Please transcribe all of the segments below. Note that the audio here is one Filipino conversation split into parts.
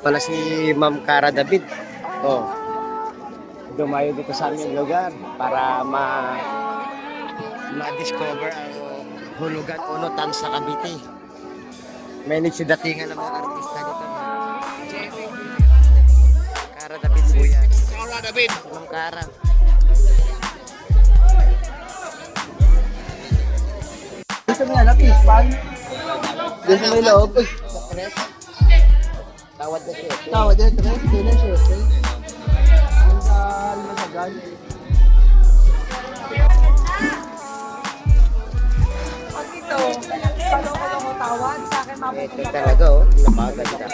Pala si Ma'am Cara David. Oh, dumayo dito sa aming lugar para ma-discover ang hulugan unutan sa Cavite. May nagsidatingan ng mga artista dito. Cara David po yan. Cara David. Ma'am Cara. Gusto mo yan, pispan? Gusto mo yung loob? Tawad na siya. Tawad yan, tres. Hindi na siya. Ang masagan. Pag ito, paano ko tawad sa akin Ito talaga oh, napakaganda.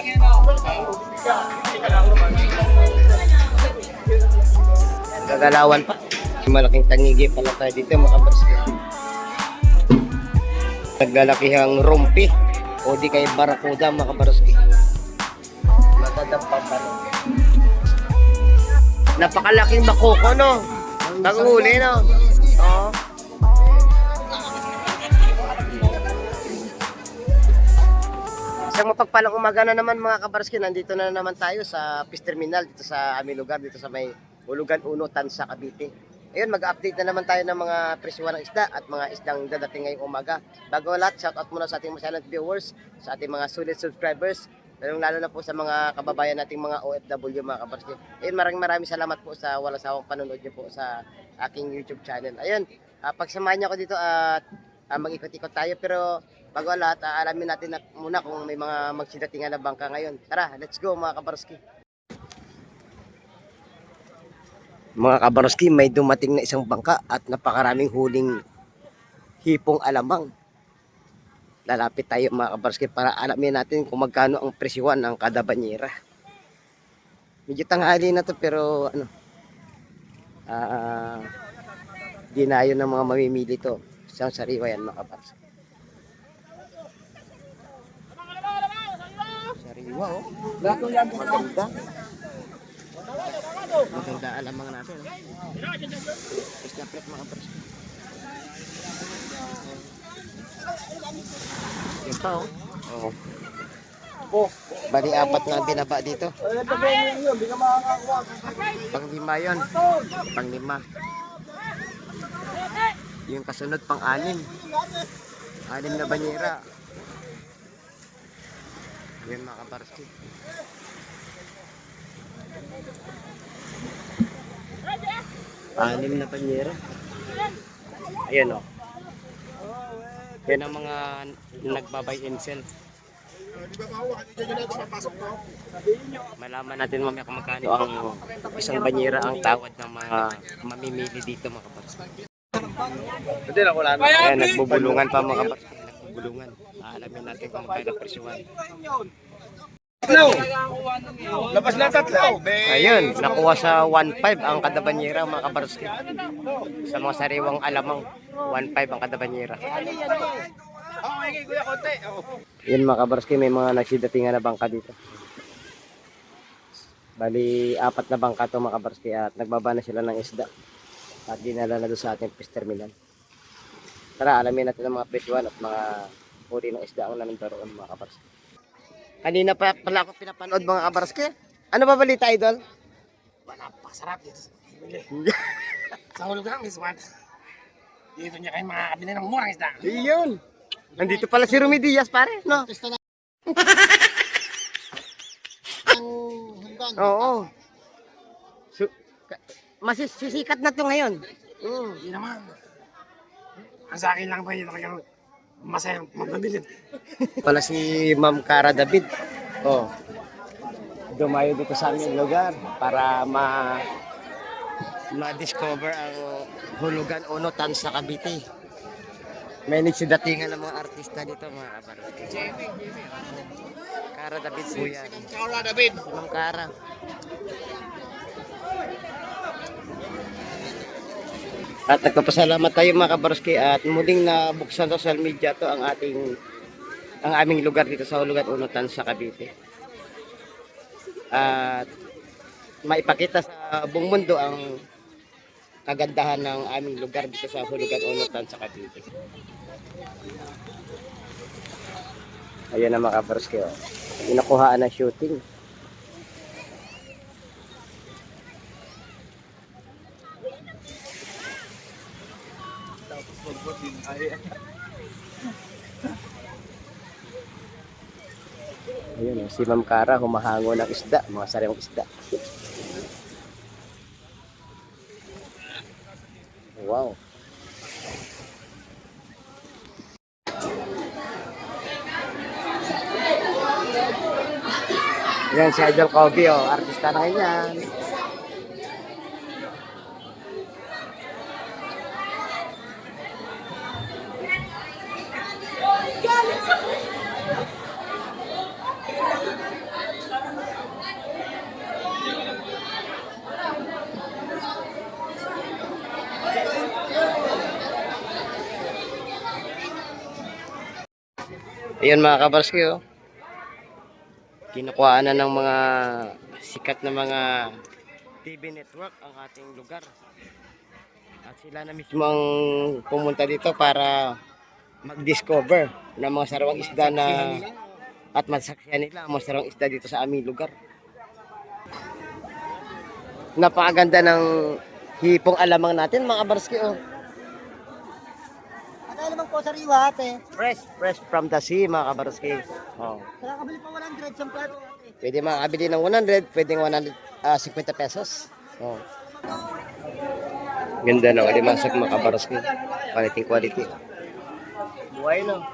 Gagalawan pa. Malaking tangigi pala tayo dito mga barsko. Naglalakihang rumpi o di kay barakuda mga barsko. Matadampa pa rin. Napakalaking makoko no. Panghuli no. Oo. Isang mapagpalang umaga na naman mga kabarski, nandito na naman tayo sa Fish Terminal dito sa aming lugar, dito sa may Hulugan Unutan sa Cavite. Ayun, mag-update na naman tayo ng mga presyohan ng isda at mga isdang dadating ngayong umaga. Bago ang lahat, shoutout muna sa ating silent viewers, sa ating mga solid subscribers, lalo na po sa mga kababayan nating mga OFW mga kabarski. Ayun, maraming salamat po sa walang sawang panonood niyo po sa aking YouTube channel. Ayun, pagsamahan niyo ako dito at mag-ikot-ikot tayo, pero bago ang lahat, alamin natin muna kung may mga magsidatingan na bangka ngayon. Tara, let's go mga kabarski. Mga kabarski, may dumating na isang bangka at napakaraming huling hipong alamang. Lalapit tayo mga kabarski para alamin natin kung magkano ang presyuhan ng kada banyera. Medyo tanghali na to pero ano, dinayo ng mga mamimili to. Isang sariwa yan mga kabarski. Sariwa oh. Maganda. Maganda alamang natin. Isda plek mga kabarski. Yan pa oh. Oo. Oh. Bali apat nga binaba dito. Ay, tabi yun, hindi ka makakakuha. Pang-lima yun. Pang-lima. Yung kasunod pang-anim. Anim na banyera. Yan mga kabarski. Anim na banyera. Ayan o. Yan ang mga nagbabay and sell. Malaman natin mamaya kung magkano ang isang banyera ang tawad ng mga mamimili dito mga kabarski. Hindi na, wala na. Ayan, nagbubulungan pa mga kabarski. Nagbubulungan. Alamin natin kung magkano ang presyuhan. Tatlo! Labas na tatlo! Ayun, nakuha sa 1.5 ang kada banyera mga kabarski. Sa mga sariwang alamang, 1.5 ang kada banyera. Yun mga kabarski, may mga nagsidatingan na bangka dito. Bali, 4 na bangka to mga kabarski at nagbaba na sila ng isda. At dinala na doon sa ating fish terminal. Tara, alamin natin ang mga presyuhan at mga huli ng isda ang nandoon mga kabarski. Kanina pa pala ako pinapanood mga kabarski. Ano ba balita, idol? Wala pa sarap dito. Sa hulugan ng iswan. Dito niya kayo makakabili ng murang isda. Iyon. Nandito pala si Rumi Diaz pare, no? Oo. Masisikat na to ngayon. Hindi naman. Ang sa akin lang ba yun talagang masayang magpabilit. Pala si Ma'am Cara David. Oh. Dumayo dito sa aming lugar para ma-discover ang hulugan unutan sa Cavite. May nagsidatingan ng mga artista dito mga kabarski. Cara David po yan. Cara David. Si Ma'am Cara. At nagpapasalamat tayo mga kabarski at muling nabuksan sa social media to ang aming lugar dito sa Hulugan Unutan sa Cavite. At maipakita sa buong mundo ang kagandahan ng aming lugar dito sa Hulugan Unutan sa Cavite. Ayan ang mga kabarski oh. Inakuhaan ng shooting. Ayun, si Ma'am Cara humahango ng isda, mga sariwang isda. Wow. Yan si Idol Kobe, oh, artista na yan. Ayun mga kabarski, oh. Kinukuhaan na ng mga sikat na mga TV network ang ating lugar. At sila na mismo ang pumunta dito para mag-discover ng mga sarawang isda na at masaksihan nila ang mga sarawang isda dito sa aming lugar. Napakaganda ng hipong alamang natin mga kabarski, oh. Ano naman po sariwa ate? Fresh from the sea mga kabarski. Oh. Nakakabili pa 100 sa plato ate. Pwede makakabili ng 100, pwedeng 150 pesos. Oh. Ganda ng alimasag mga kabarski. Quality. Buhay na.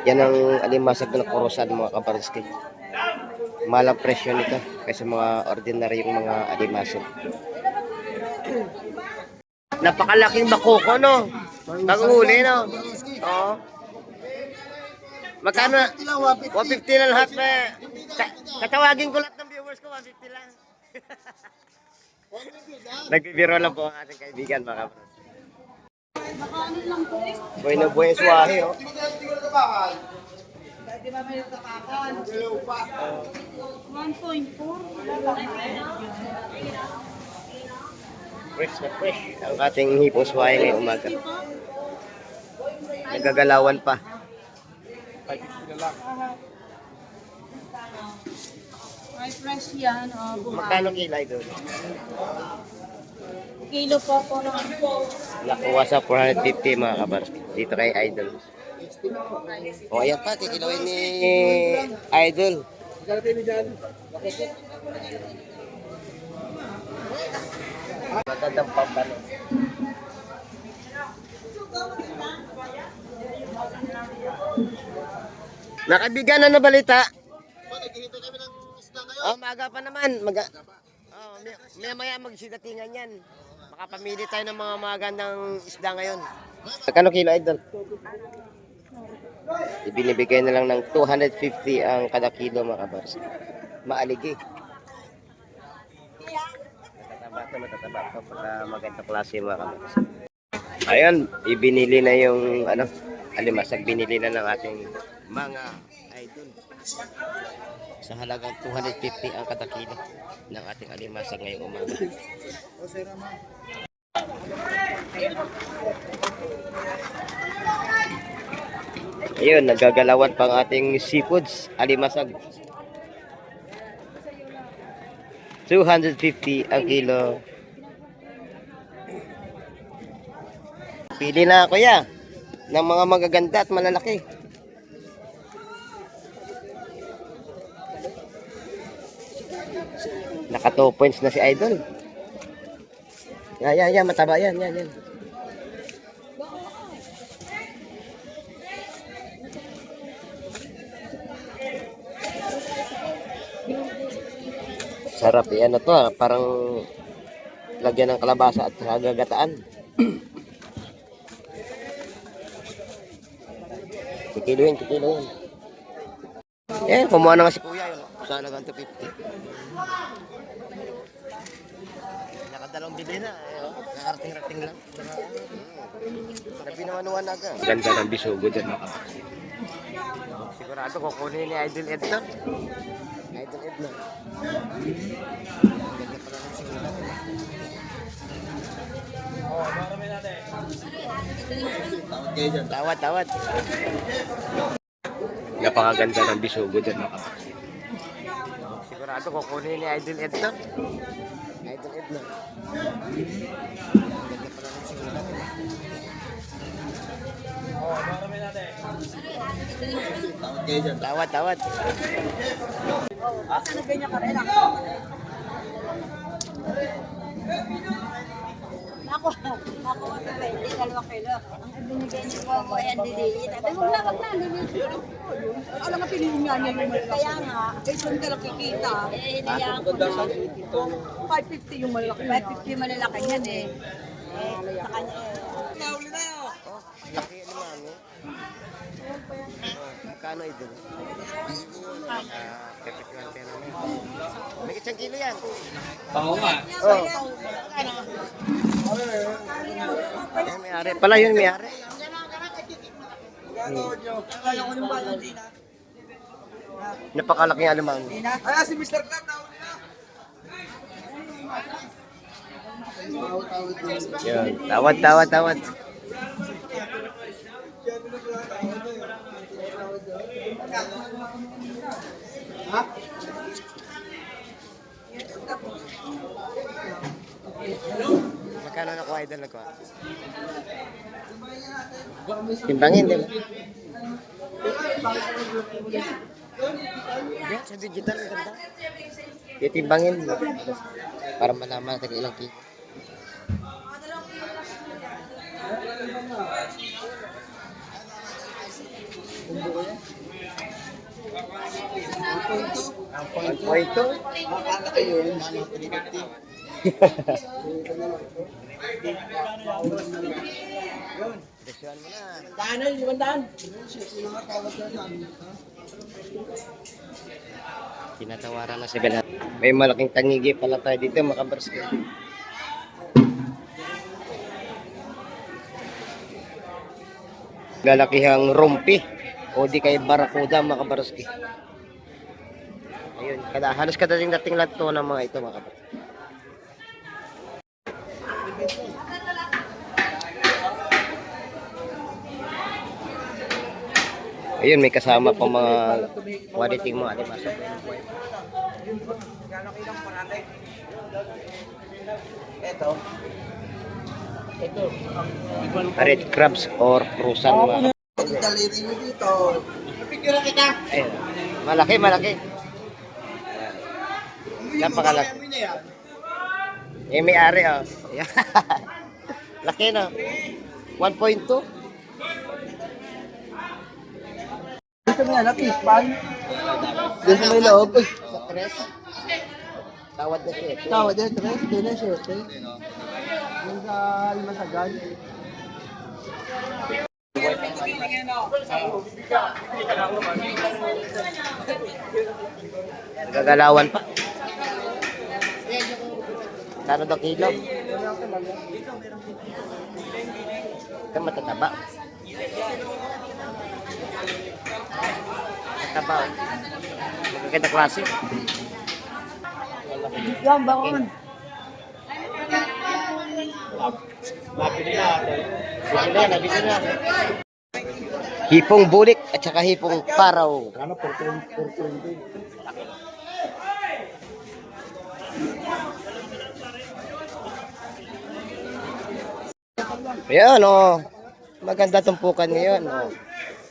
Yan ang alimasag na kurosan mga kabarski. Malang presyo nito kaysa mga ordinaryong mga alimasag. Napakalaking bakoko, no? Pag-uhuli, no? Oo. Magkano? 150 na lahat na. Katawagin ko lahat ng viewers ko, 150 lang. Nagbibiro lang po ang ating kaibigan, mga kapatid. Buhay na buhay yung suwahe, oh. Di ba may tapakan? 1.4. Fresh na fresh ang ating hipong suwahe ngayong umaga. Nagagalawan pa. May fresh yan. Magkano kilay doon? Kilo po naman po. Nakuha sa 450 mga kabar. Dito kay Idol. O ayan pa, kikilawin ni Idol. Magandang pambalo. Nakabigyan na na balita. Oh, maaga pa naman. Oh, maya magsidatingan yan. Makapamili tayo ng mga magandang isda ngayon. Magkano kilo, Idol? Ibinibigay na lang ng 250 ang kada kilo mga kabars. Maaligi. Matataba ito pagka magandang klase mga kabars. Ayun, ibinili na yung alimasag. Binili na ng ating mga idol. Sa halagang 250 ang kada kilo ng ating alimasag ngayong umaga. Ayun, nagagalawan pang ating seafoods, alimasag. 250 ang kilo. Pili na kuya ng mga magaganda at malalaki. Naka 2 points na si Idol. Yan, mataba yan. Sarap yan to, parang lagyan ng kalabasa at gagataan. Kikiluin. Kumuha na nga si kuya yun. Sa halagang 250. Nakadalawang bili na. Nakarating-rating lang. Napinawanuan na agad. Ganda ng bisugo dyan. Sigurado kukunin ni Idol Edna. Ganda pala ng siguro. Tawad. Napakaganda ng bisugo dyan. Sigurado kukunin ni Idol Ed to. Idol Ed na. Ganda pala ng sinulat. Tawad, tawad. Sana ganyan ka rin. Ako, hindi, 2 kilo. Ang binigay niyo po ako, ayan, dili. Sabi mo, wag na, dili. Alam nga, piliin nga niya yung malaki. Kaya nga, doon ka lang kikita. Hinayaan ko na. 550 yung malaki. 550 yung malalaki yan eh. Sa kanya eh. Nauli na yun. Laki ni Mami. Magkano Idol? 51 pero na. May isang kilo yan. Oo nga. Oh. Yan may-ari. Pala yun may-ari. Napakalaking alamang. Ay, si Mr. Club na uli na. Yun. Tawad, tawad, tawad. Magkano nakuha Idol nakuha? Timbangin, di ba? Yan, sa digital, ang ganda. Titimbangin. Para malaman natin ilang kilo. Ang pointo. Akala kayo yun, ano, 350. Presyon mo na. Daan na, 500. Sino nga tawag ka sa amin? Tinatawaran na 700. May malaking tangigi pala tayo dito, makabarsko. Lalakihang rumpi o di kay barakuda makabarski. Ayun, halos kadating-dating lang to ng mga ito makabarski. Ayun, may kasama pa mga quality mo, alimasa. Ito. Ito. Red crabs or prusan mga. Ang daliri nyo dito. Pipigura kita. Ayun, malaki, malaki. Napakalaki. Eh, may ari, oh. Laki, no? 1.2? Dito mo yan, napispan. Dito may loob. Sa 3? Tawad na siya. Tawad din, 3. Dito na 7. Yung sa Limasagan. Gagalawan pa. Kano daw kilo? Ito matataba. Matataba. Magaganda klase. Yan, bakon. Nabili na. Hipong bulik at saka hipong paraw. Ano, 420. Ayan, oh. Maganda tumpukan ngayon, oh.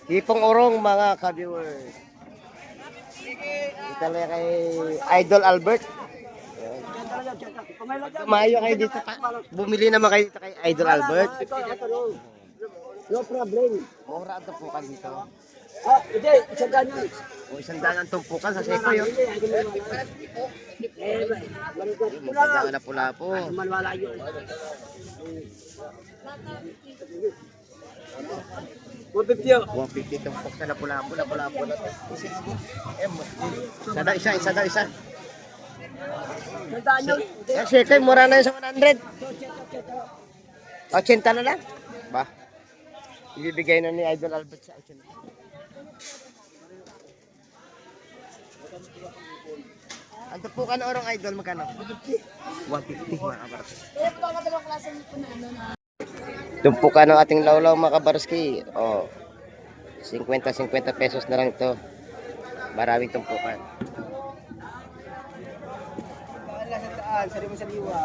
Hipong urong, mga ka-viewers. Dito lang kay Idol Albert. Tumayo kayo dito pa. Bumili naman kayo dito kay Idol Albert. No problem. Mura ang tumpukan dito. Ah, hindi. Isang ganyan. O isang daan ang tumpukan sa Seco yun. Maganda na pula po. Malwala yun. 150 tumpok sa Lapu-Lapu na to. Isa daw isa. Yan, Seco, mura na yun sa 100. 80 na lang. Ba? Ibibigay na ni Idol Albert sa 80. Ang tupukan na orong Idol, magkano? 150 mga kabarski. Tumpukan ng ating lawlaw mga kabarski. Oh, 50 pesos na lang ito. Maraming tumpukan. yan, sariwa-sariwa.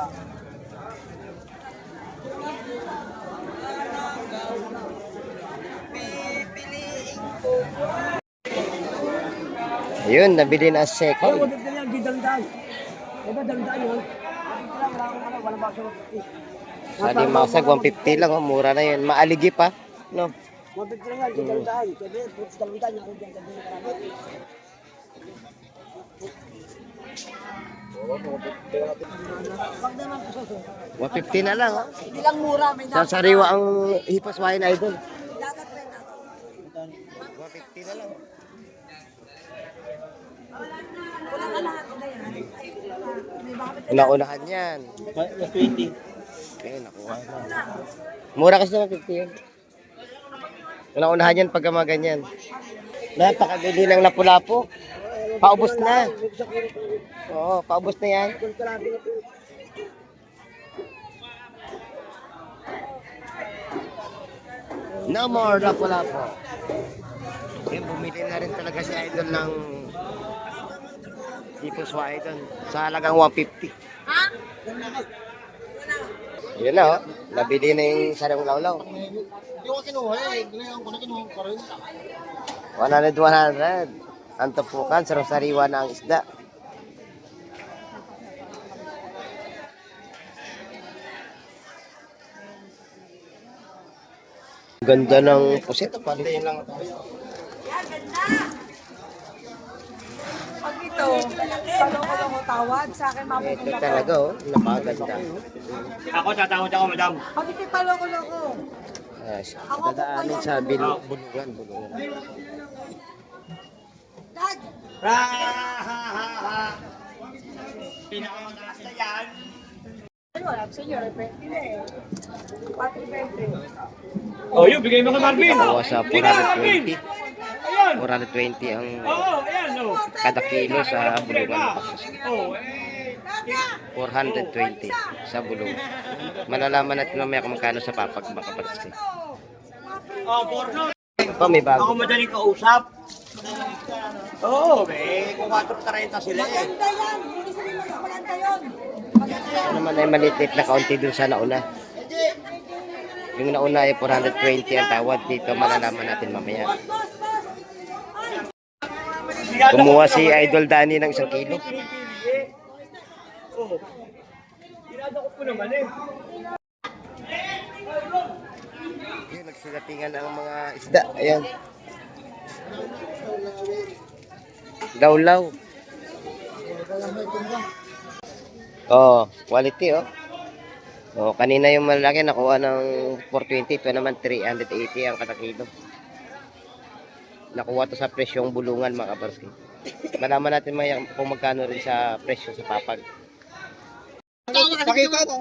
Ayun, nabili na Ay, second. wag na yan, di daldal. Diba daldal yun? Walang bakso. Sa Limasag, 150 lang. Oh, mura na yun. Maaligi pa. No? Mabit lang yan, di daldal. Sabi, putz daldal, naroon dyan, sabi, marami. Pag naman po sa 150 na lang. Oh. Hindi lang mura, may Sa sariwa ang hipas wine idol. dagat rin ako. 150 na lang. Wala na lahat na yan. May bakit Unaunahan yan. 20. Okay, nakuha na. Mura kasi 150 yun. Unaunahan yan pagka mga ganyan. Napakabili ng lapu-lapu. Paubos na. Oo, paubos na yan. No more lapu-lapu. Yan, bumili na rin talaga si Idol ng Tipos Idol sa halagang 150. Ha? Yun na, oh. Nabili na yung sarang lawlaw. Hindi ko kinuha eh. Ginayon ko na kinuha ko rin. 100. Ang tapukan, sarang-sariwa na ang isda. Ganda ng pusit. Pantayin lang ito. Pag ito, palo ko tawad, sa akin Ito mapupunta ko. talaga, oh. Napakaganda. Ako tatawad ako, madam. Pag ito palo-loko. Dadaanin sa bulungan. Dad! Pinakamataas na yan. Ano, wala sa inyo, repente na eh. Pati 20. Oh, yun, bigay mo kay Marvin. Nakuha sa Bigay mo, Marvin. 420. Ayan. 420 ang Oo, ayan, oh. kada kilo sa bulungan. Oh, 420 sa bulungan. Malalaman natin mamaya kung magkano sa papag makaparas. oh, porno. Pa, may bago. Ako madaling kausap. Oo, may kung 4.30 sila eh. Maganda yan! Hindi sa mas maganda yun! Maganda yan! Ano naman ay maliit na kaunti dun sa nauna. Yung nauna ay 420 ang tawad dito. Malalaman natin mamaya. Boss, boss, boss! Kumuha si Idol Danny ng 1 kilo. Oo. Dinadakot ko naman eh. Yun, nagsigatingan ang mga isda. Ayan. Lawlaw. Oh, quality oh. Oh, kanina yung malaki nakuha ng 420, ito naman 380 ang kada kilo. Nakuha to sa presyong bulungan mga kabarski. Malaman natin maya kung magkano rin sa presyo sa papag. Pakita ito.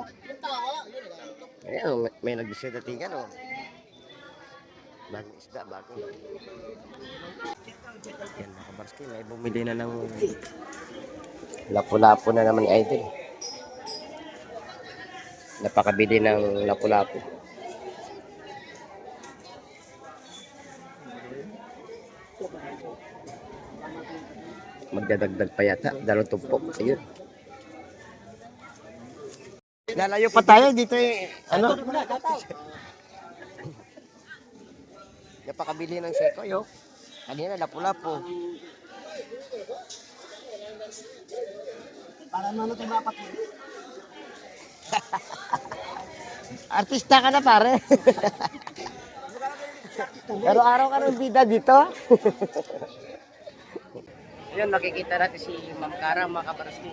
Ayan, may nagdisidatingan oh. Bagong isda, bagong. Yan mga kabarski, may bumili na ng lapu-lapu na naman ni Idol. Napakabili ng lapu-lapu. Magdadagdag pa yata, 2 tumpok. Ayun. Lalayo pa tayo dito eh. Ano? Napakabili ng sekoy oh. Kanina lapu-lapu. Para naman tayo dapat. Artista ka na pare. Pero araw ka ng bida dito. Ayun, makikita natin si Ma'am Kara, mga kabarski.